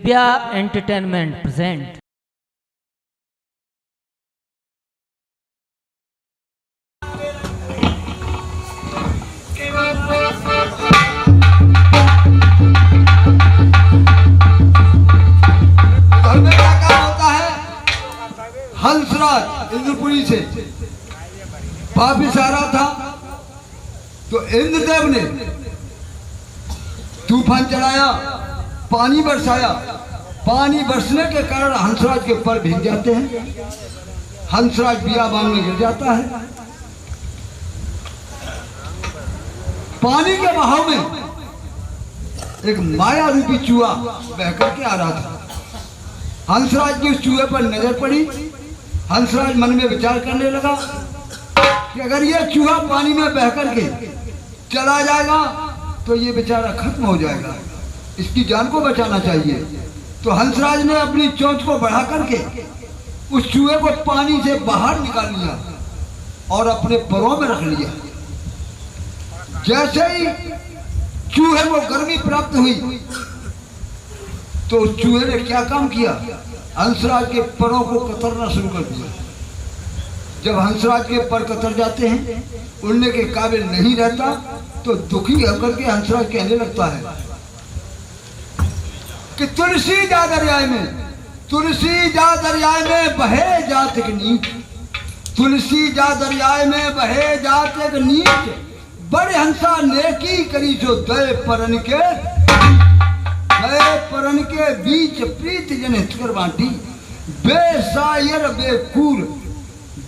Divya entertainment present. Hansraj Indrapuri से वापिस आ रहा था तो इंद्रदेव ने तूफान चलाया, पानी बरसाया। पानी बरसने के कारण हंसराज के पर भीग जाते हैं। हंसराज बियाबान में गिर जाता है। पानी के बहाव में एक माया रूपी चूहा बह करके आ रहा था। हंसराज की उस चूहे पर नजर पड़ी। हंसराज मन में विचार करने लगा कि अगर ये चूहा पानी में बह करके चला जाएगा तो ये बेचारा खत्म हो जाएगा, इसकी जान को बचाना चाहिए। तो हंसराज ने अपनी चोंच को बढ़ा करके उस चूहे को पानी से बाहर निकाल लिया और अपने परों में रख लिया। जैसे ही चूहे को गर्मी प्राप्त हुई तो उस चूहे ने क्या काम किया, हंसराज के परों को कतरना शुरू कर दिया। जब हंसराज के पर कतर जाते हैं, उड़ने के काबिल नहीं रहता, तो दुखी होकर के हंसराज कहने लगता है कि तुलसी जा दरियाए में, तुलसी जा दरियाए में बहे जात एक नीच, तुलसी जा दरियाए में बहे जात एक नीच, बड़े हंसा नेकी करी जो दय परन के, दय परन के बीच प्रीत जन हित कर बांटी, बेसायर बेकूर,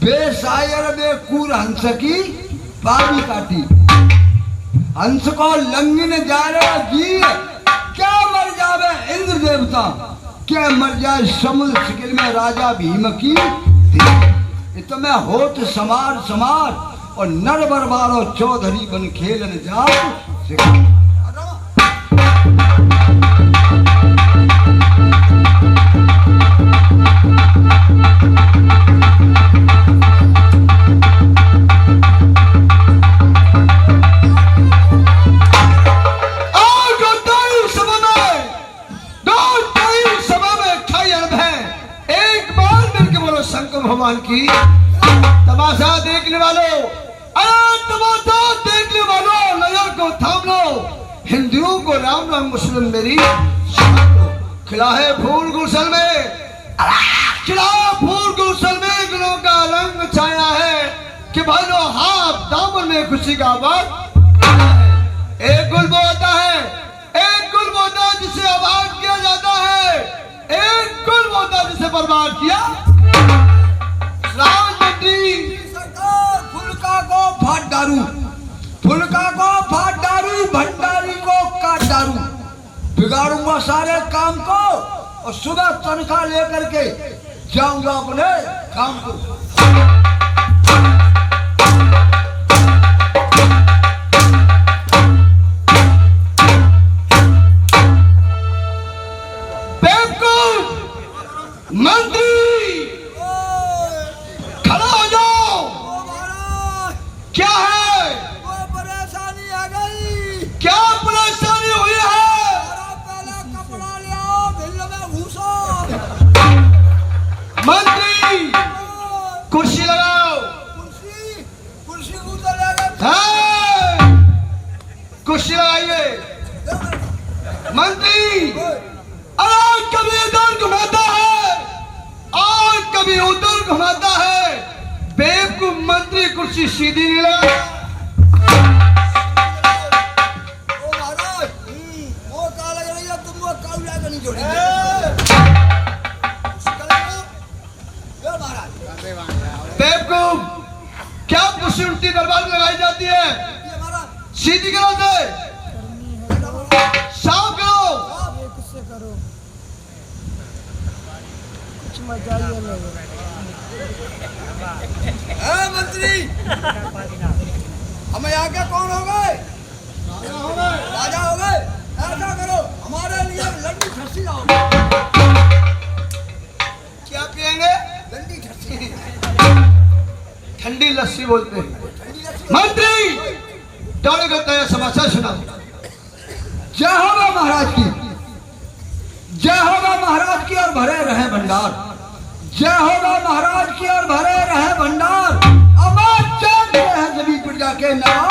बेसायर बेकूर हंस की बारी काटी। हंस को लंघन जा रहा जी, क्या मर जावे इंद्र देवता, क्या मर जाए समुद्र शिखर में राजा भीम की। तो मैं होत समार समार और नर बरबारो चौधरी बन खेलन जाओ। भगवान की तमाशा देखने वालों, अरे तमाशा देखने वालों, नजर को थाम लो। हिंदुओं को राम राम, मुस्लिम मेरी खिला है फूल गुलशन में, खिला फूल गुलशन में गुलों का रंग छाया है कि भाइयों हाथ दामन में खुशी का बात। एक गुल वो होता है, एक गुल वो होता है जिसे आबाद किया जाता है, एक गुल वो होता है जिसे बर्बाद किया। सरकार फुलका को फाट डारू, फुलका को फाट डारू, भंडारी को काट डारू, बिगाड़ूंगा सारे काम को और सुबह तनख्वाह लेकर के जाऊंगा अपने काम को। मंत्री खड़ा हो जाओ। क्या है? वो परेशानी आ गई। क्या परेशानी हुई है? पहले कपड़ा ले आओ, बिल में घुसो। मंत्री कुर्सी लगाओ। कुर्सी कुर्सी उधर ले हाँ, कुर्सी लगाइए। मंत्री अरे कभी इधर घुमाता है और कभी उधर घुमाता है, बेवकूफ मंत्री कुर्सी सीधी नहीं लगा। ओ महाराज, वो का लग रही है, तुम वो काउला का नहीं जोड़ेंगे। यो महाराज बेवकूफ, क्या कुर्सी उल्टी दरबार में लगाई जाती है? ये महाराज सीधी करो से, साफ करो। ये किससे करो, कुछ मजा ही नहीं। मंत्री हमें आगे कौन हो गए? राजा हो गए। ऐसा करो, हमारे लिए लड्डू खस्सी लाओ। क्या पिएंगे? लड्डू खस्सी, ठंडी लस्सी बोलते हैं। मंत्री दौड़े करता है, समाचार सुना। जय होगा महाराज की, जय होगा महाराज की और भरे रहे भंडार, जय होगा महाराज की और भरे रहे भंडार। अमर चंद है सभी प्रजा के नाम,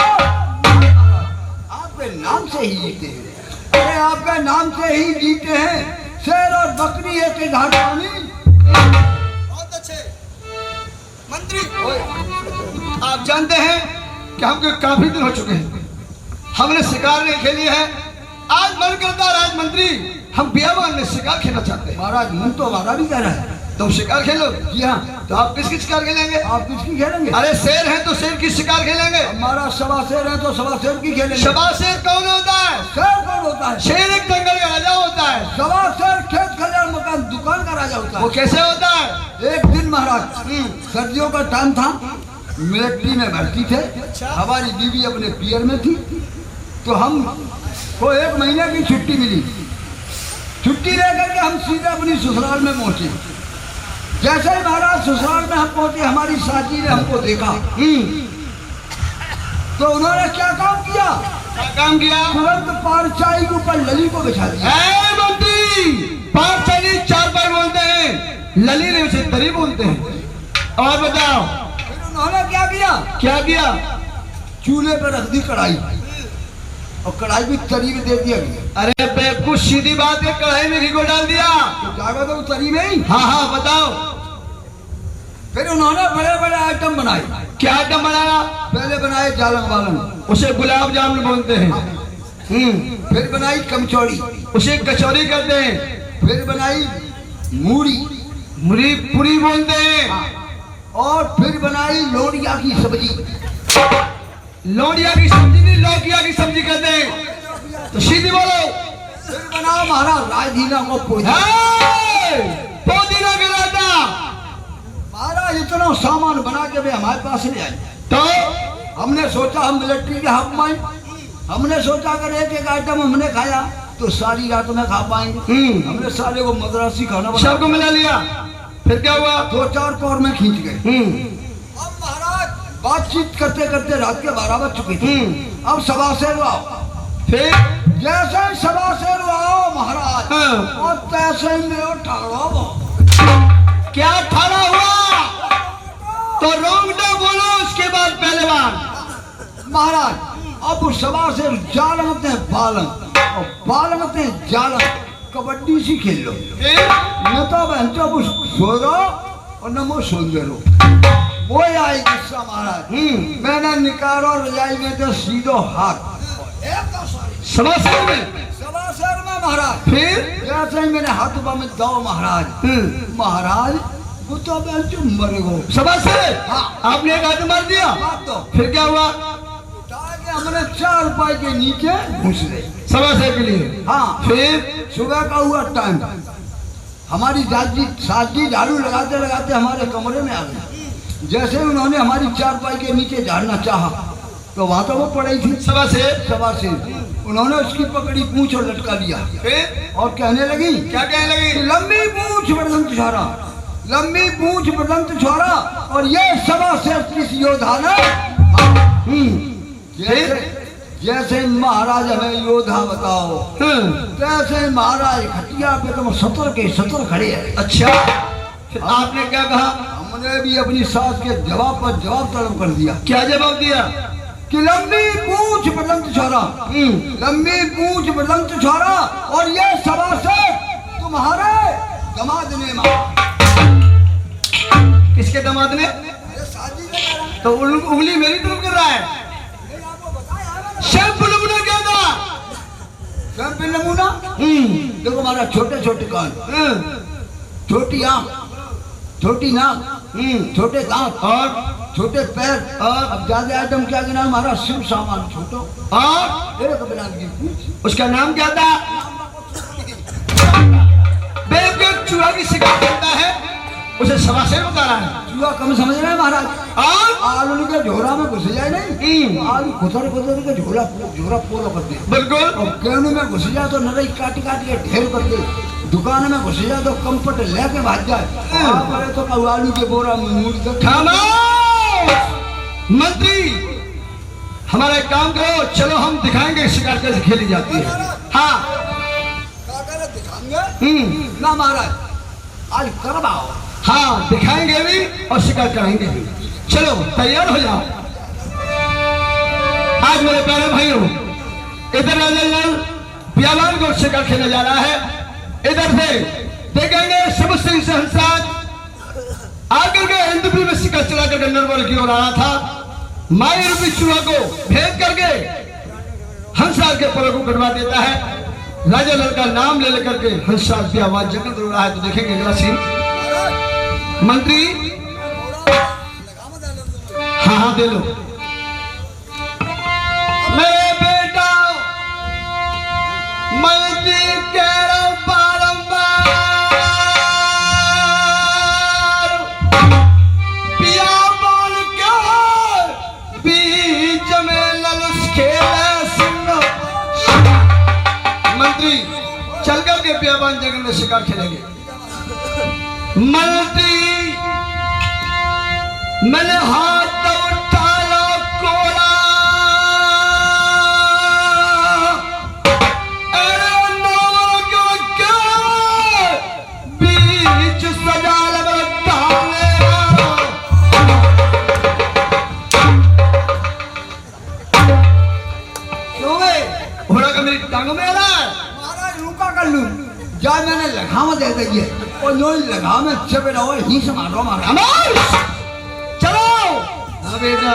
आपके नाम से ही जीते हैं, अरे आपके नाम से ही जीते हैं। शेर और बकरी एक ही घाट पानी। बहुत अच्छे मंत्री। आप जानते हैं कि हमको काफी दिन हो चुके हैं, हमने शिकार नहीं खेली है। आज मन करता है राजमंत्री हम बियाबान में शिकार खेलना चाहते हैं। महाराज मन तो हमारा भी कह रहा है, तुम शिकार खेलो। जी हाँ। तो आप किसकी शिकार खेलेंगे? आप किसकी खेलेंगे? अरे शेर है तो शेर की शिकार खेलेंगे। हमारा सवा शेर है तो सवा शेर की खेलेंगे। सवा शेर कौन होता है? शेर कौन होता है? शेर एक जंगल का राजा होता है। सवा शेर खेत खलिहान मकान दुकान का राजा होता वो है। कैसे होता है? एक दिन महाराज सर्दियों का टाइम था, मिलिट्री में भर्ती थे, हमारी बीवी अपने पियर में थी, तो हम को 1 महीने की छुट्टी मिली। छुट्टी लेकर के हम सीधे अपनी ससुराल में पहुंचे। जैसे ही महाराज ससुराल में हम पहुंचे, हमारी साथी ने हमको देखा, तो उन्होंने क्या काम किया? क्या काम किया? तुरंत पारचाई के ऊपर लली को बिछा दिया। मंत्री पारचाई चारपाई बोलते हैं, लली ने उसे दरी बोलते हैं। और बताओ फिर उन्होंने क्या किया? क्या किया? चूल्हे पर रख दी कढ़ाई, और कढ़ाई भी तरी में दे दिया गया। अरे बेवकूफ, सीधी बात है, कढ़ाई में घी को डाल दिया। तो जागा तो तरी में ही। हाँ हाँ बताओ। फिर उन्होंने बड़े बड़े आइटम बनाए। क्या आइटम बनाया? पहले बनाए जालन वालन, उसे गुलाब जामुन बोलते हैं। फिर बनाई कमचौड़ी, उसे कचौरी कहते हैं। फिर बनाई मूड़ी, मुरी पूरी बोलते हैं। और फिर बनाई लोड़िया की सब्जी। लोड़िया की सब्जी नहीं, लौकिया की सब्जी कहते हैं। तो सीधी बोलो। फिर बना महाराज राजधीना को पोजा। पुदीना के रायता। महाराज इतना सामान बना के वे हमारे पास ले आए। तो हमने सोचा हम मिलिट्री के हाफ माए, हमने सोचा अगर एक एक आइटम हमने खाया तो सारी रात में खा पाएंगे। हमने सारे को मद्रासी खाना बना सबको मिला लिया। फिर क्या हुआ? 2-4 कौर में खींच गए। अब महाराज बातचीत करते करते रात के 12 बज चुके थे। अब सवा शेर आओ। फिर जैसे ही सवा शेर आओ महाराज, हाँ। और तैसे ही मेरे ठाड़ो। क्या ठाड़ा हुआ? तो रोंगटा बोलो, उसके बाद पहले बार। महाराज अब सवा शेर जालमते हैं बालन, और बालमते हैं जालन। कबड्डी सी खेल लो। न तो बहनचो कुछ सो रो और न वो सुन लो। वो आई गुस्सा महाराज। मैंने निकालो रजाई में तो सीधो हाथ सवा शेर में। सवा शेर में महाराज। फिर जैसे ही मैंने हाथ में दो महाराज, महाराज वो तो बहनचो मर गो। सवा शेर। हाँ। आपने एक हाथ मार दिया। बात तो फिर क्या हुआ? ताकि हमने 4 पाई के नीचे घुस गए। सवा शेर के लिए। हाँ। फिर सुबह का हुआ टाइम, हमारी साजी झाड़ू लगाते लगाते हमारे कमरे में आ गई। जैसे उन्होंने हमारी 4 पाई के नीचे झाड़ना चाहा तो वहां तो वो पड़ी थी सवा शेर। सवा से। उन्होंने उसकी पकड़ी पूंछ और लटका दिया। फिर और कहने लगी, क्या कहने लगी? लंबी पूंछ बदंत छोरा, लंबी पूंछ बदंत छोरा। और ये सवा से किस योद्धा ने? जैसे महाराज हमें योद्धा बताओ, तैसे महाराज खटिया पे तुम 70 के 70 खड़े हैं। अच्छा, फिर आपने क्या कहा? हमने भी अपनी सास के जवाब पर जवाब तलब कर दिया। क्या जवाब दिया? कि लंबी पूंछ बदंत छोरा, लंबी पूंछ बदंत छोरा। और ये सवा से तुम्हारे दामाद ने मारा। किसके दामाद ने? तो उंगली मेरी तरफ कर रहा है। शैम्पू नमूना क्या था? शैम्पू नमूना? देखो हमारा छोटे छोटे कान, छोटी आंख, छोटी नाक, छोटे दांत और छोटे पैर। और अब ज्यादा आइटम क्या गिना? हमारा शिव सामान छोटो और एक बिना की पूंछ। उसका नाम क्या था? बेवकूफ, चूहा की शिकार करता है, उसे सवा शेर बता रहा है। चूहा कम समझ रहे हैं महाराज। और आलू के झोरा में घुस जाए नहीं, आलू खुदर खुदर के झोरा पोलो कर दे। बिल्कुल। और केनू में घुस जाए तो नरई काट काट के ढेर कर दे। दुकान में घुस जाए तो कंपट लेके भाग जाए। पड़े तो आलू के बोरा में मूड़ दे। मंत्री, हमारा एक काम करो, चलो हम दिखाएंगे शिकार कैसे खेली जाती है। हाँ दिखाएंगे। ना महाराज, आज करवाओ। हाँ, दिखाएंगे भी और शिकार कराएंगे भी। चलो तैयार हो जाओ। आज मेरे प्यारे भाइयों, इधर राजा लाल बियाबान को शिकार खेलने जा रहा है। इधर से देखेंगे शिव सिंह से हंसराज आकर के हिंदुपुर में शिकार चला करके नरवर की ओर आ रहा था। माई रूपी चूहा को भेद करके हंसराज के पर को कटवा देता है। राजा लाल का नाम ले लेकर के हंसराज की आवाज जगत रो रहा है। तो देखेंगे अगला सीन। मंत्री, हाँ हाँ दे लो। मेरे बेटा मंत्री कह रहा हूं बारंबार, बियाबान के बीच में ललुस खेले सिंह। मंत्री चल करके बियाबान जंगल में शिकार खेलेंगे। मंत्री मैंने हाथ उठा लो कोड़ा, अरे नौरों के बीच सजा लगा डाले। क्यों बे? घोड़ा का मेरी टांगों में आ रहा है। महाराज रुका कर लूं, जा मैंने लगाम दे दी है और नो लगाम चपे रहो ही से मारो महाराज। अमर चलो। हाँ बेटा,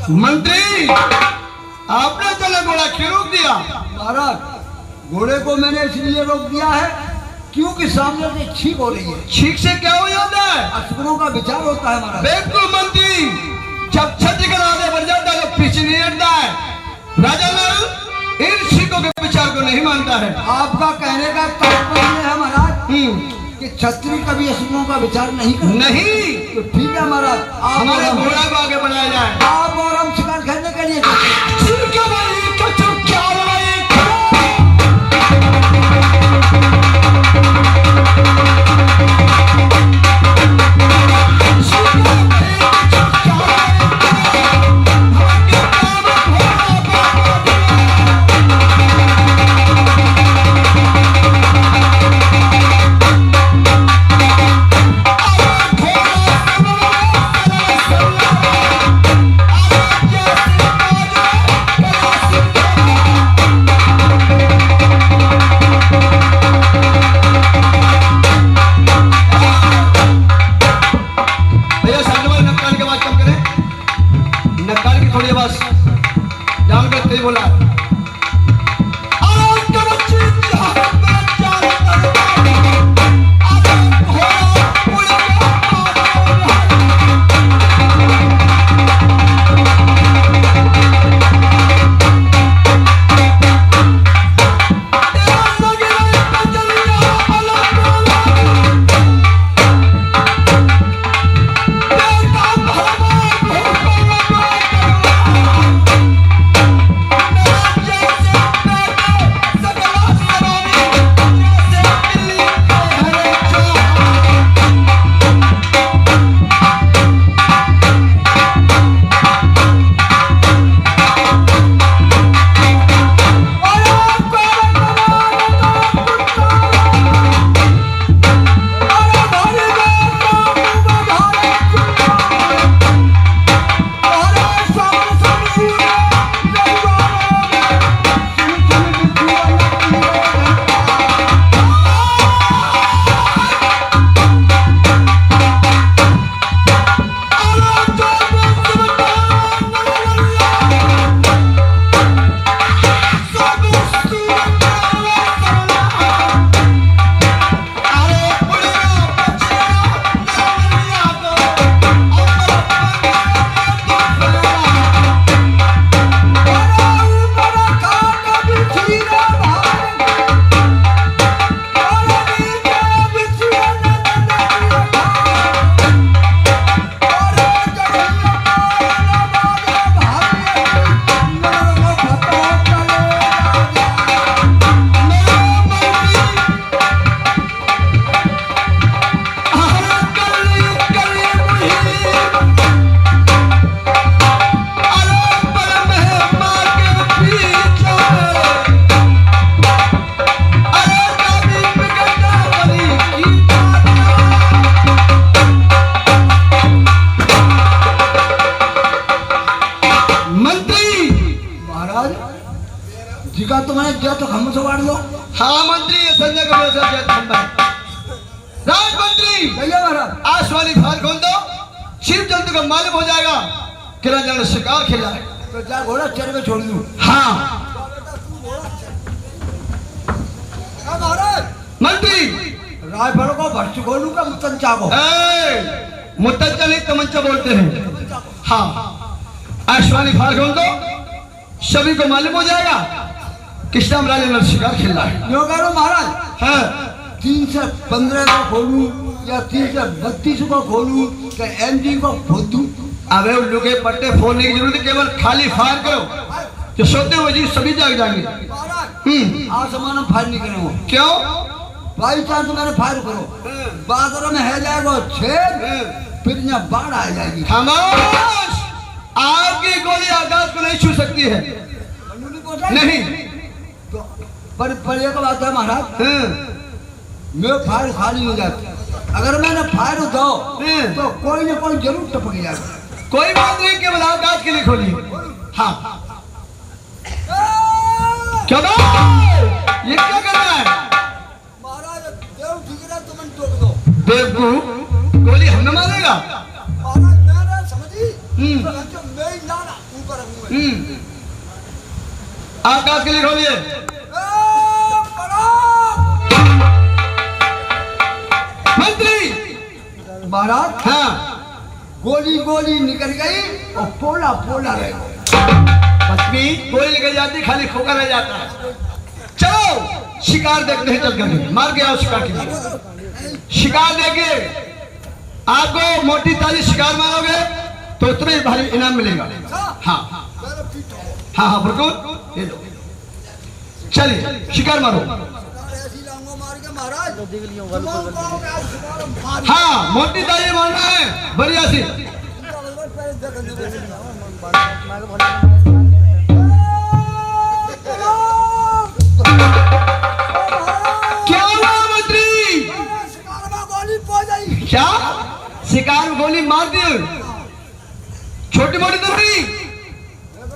मंत्री, आपने चला घोड़ा क्यों रोक दिया? महाराज घोड़े को मैंने इसलिए रोक दिया है क्योंकि सामने से छींक हो रही है। छींक से क्या हो जाता है? असुरों का विचार होता है महाराज। बिल्कुल मंत्री, जब छज्जे का आगे बढ़ जाता है तो पीछे नहीं हटता है। राजा नल इन छींकों के विचार को नहीं मानता है। आपका कहने का तात्पर्य है महाराज कि क्षत्रिय कभी असुरों का विचार नहीं करते। नहीं, तो ठीक है महाराज, आप हमारे और हम- घोड़ा को आगे बढ़ाया जाए। आप और हम शिकार खेलने के लिए जाते हैं। ठीक है भाई, तो चुप क्या हो भाई? जिका तो मैंने दिया तो हम से वाड़ लो। हाँ मंत्री, ये संजय का वैसा जय खंबा है। राजमंत्री, भैया महाराज आज वाली फाल खोल दो, शिव जंतु का मालूम हो जाएगा कि राजा ने शिकार खेला है। तो जा घोड़ा चर में छोड़ दूं। हाँ महाराज मंत्री, रायफल को भर्च खोलू का मुतंचा को। मुतंचा नहीं तमंचा बोलते हैं। हाँ, आशवानी फाल खोल दो, सभी को मालूम हो जाएगा कृष्णा राजा ने शिकार खेला है। यो करो महाराज, हाँ 3 से 15 को खोलूं या 3 से 32 को खोलूं या एमडी को खोल दूं। अबे उल्लू के पट्टे फोड़ने की जरूरत है, केवल खाली फायर करो जो सोते हुए जी सभी जाग जाएंगे। आसमान में फायर नहीं करेंगे। क्यों? बाई चांस मैंने फायर करो, बादल में है जाएगा छेद, फिर यहाँ बाढ़ आ जाएगी। खामोश, आपकी गोली आकाश को नहीं छू सकती है। नहीं तो पर एक बात है महाराज, मैं फायर खाली हो जाती, अगर मैंने फायर दो तो कोई ना कोई जरूर टपक जाएगा। कोई बात नहीं, केवल आकाश के लिए खोलिए। हाँ क्या बात? ये क्या कर रहा है? महाराज देव ठीक है, तुम टोक दो। बेवकूफ, गोली हम न मारेगा। महाराज मैं समझी, मैं लाना ऊपर रखूंगा। आकाश के लिए खोलिए। मंत्री महाराज हाँ गोली गोली निकल गई और पोला पोला रह गया। पत्नी गोली निकल जाती खाली खोखा रह जाता है। चलो शिकार देखते हैं चल कर मार के आओ शिकार के लिए। शिकार देके आपको मोटी ताजी शिकार मारोगे तो उतना ही भारी इनाम मिलेगा। हाँ हाँ हाँ बिल्कुल ये लो चलिए शिकार मारो। ऐसी लाऊंगा मार के महाराज। हाँ मोटी ताजी मारना है बढ़िया सी। क्या हुआ मंत्री? शिकार में गोली पो जाई। क्या शिकार में गोली मार दी? छोटी मोटी तो नहीं।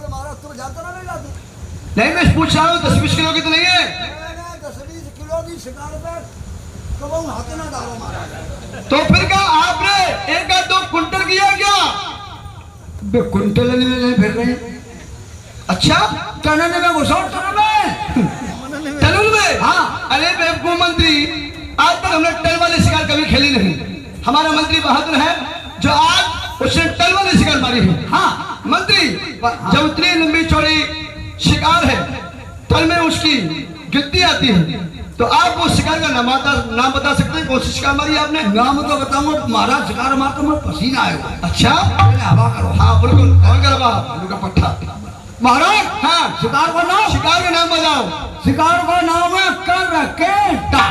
महाराज तुम जाते ना नहीं जाते? नहीं मैं पूछ रहा हूँ 10-20 किलो की तो नहीं है? 10-20 किलो की शिकार पे कब हाथ ना डालो महाराज। तो फिर क्या आपने 1-2 कुंटल किया क्या? बे कुंटल नहीं फिर रहे अच्छा टनल में घुसो टनल में। टनल में? हाँ। अरे बेवकूफ मंत्री आज तक हमने टन वाली शिकार कभी खेली नहीं। हमारा मंत्री बहादुर है जो आज उसने टन वाली शिकार मारी है। हाँ मंत्री जब उतनी लंबी चौड़ी शिकार है तल में उसकी गिनती आती है तो आप वो शिकार का नाम बता सकते हैं? कौन सी शिकार मारी आपने? नाम तो बताऊंगा महाराज शिकार मार तो मैं पसीना आएगा। अच्छा पहले हवा करो। हाँ बिल्कुल कौन कर रहा आलू का पट्टा। महाराज हाँ शिकार का नाम बताओ। शिकार का नाम है करकेटा।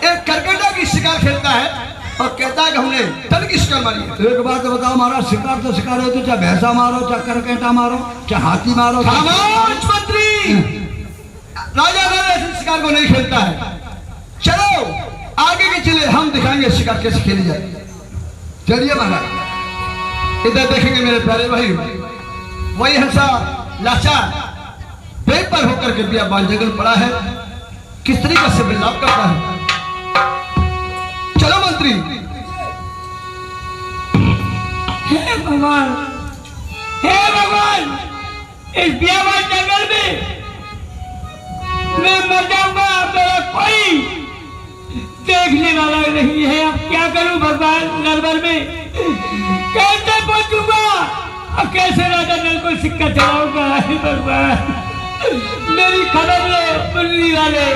एक करकेटा की शिकार खेलता है और कहता है कि हमने तल की शिकार मारी है। एक बात तो बताओ महाराज शिकार तो शिकार है तो चाहे भैंसा मारो चाहे करकेटा मारो चाहे हाथी मारो। खामोश मंत्री राजा ऐसे शिकार को नहीं खेलता है। चलो आगे के चले हम दिखाएंगे शिकार कैसे खेली जाए। चलिए महाराज। इधर देखेंगे मेरे प्यारे भाई वही हंसा लाचार बेपर होकर के बियाबान जंगल पड़ा है किस तरीके से बिलाप करता है। चलो मंत्री। हे भगवान इस बियाबान जंगल में मैं मर जाऊंगा मेरा कोई देखने वाला नहीं है। अब क्या करूं भगवान नरवर में कैसे पहुंचूंगा और कैसे राजा नल को सिक्का चढ़ाऊंगा? हे भगवान मेरी खबर ले मुन्नी वाले।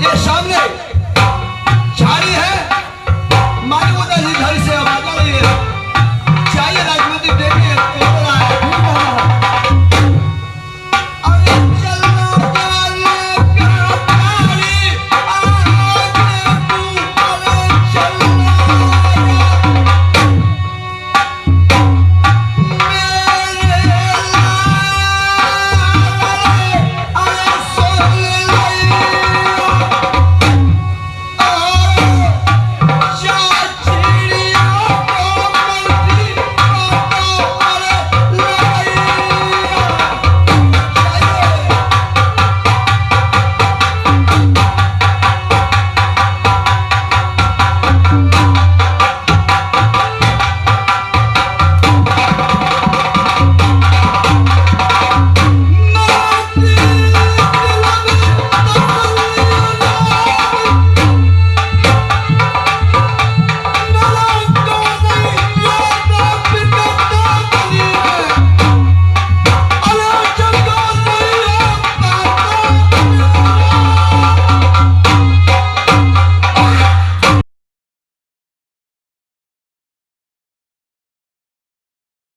ये सामने झाड़ी है,